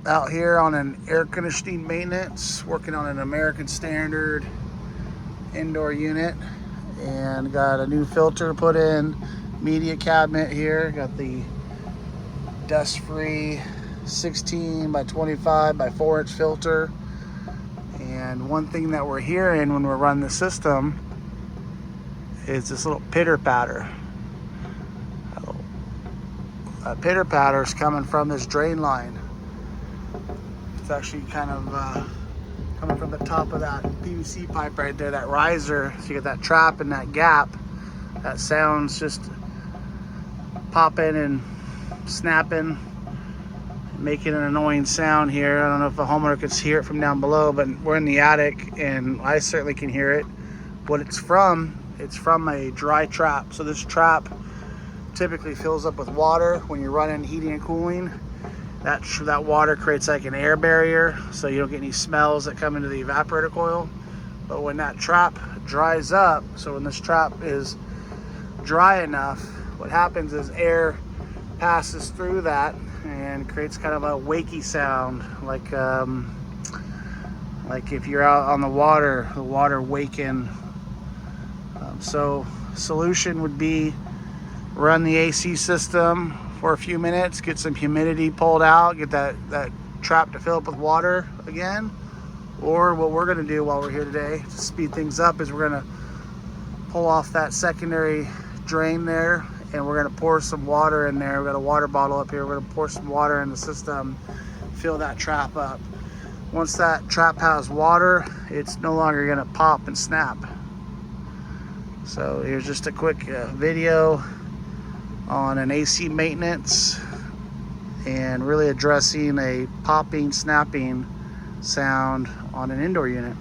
Out here on an air conditioning maintenance, working on an American Standard indoor unit, and got a new filter put in, media cabinet here. Got the dust-free 16 by 25 by 4-inch filter. And one thing that we're hearing when we're running the system is this little pitter patter. That pitter patter is coming from this drain line. It's actually kind of coming from the top of that PVC pipe right there, that riser. So you get that trap and that gap. That sound's just popping and snapping, making an annoying sound here. I don't know if the homeowner could hear it from down below, but we're in the attic and I certainly can hear it. What it's from a dry trap. So this trap typically fills up with water when you're running heating and cooling. That water creates like an air barrier, so you don't get any smells that come into the evaporator coil. But when that trap dries up, so when this trap is dry enough, what happens is air passes through that and creates kind of a wakey sound, like if you're out on the water waking. So solution would be run the AC system for a few minutes, get some humidity pulled out, get that trap to fill up with water again. Or what we're gonna do while we're here today to speed things up is we're gonna pull off that secondary drain there, and we're gonna pour some water in there. We've got a water bottle up here. We're gonna pour some water in the system, fill that trap up. Once that trap has water, it's no longer gonna pop and snap. So here's just a quick video on an AC maintenance and really addressing a popping, snapping sound on an indoor unit.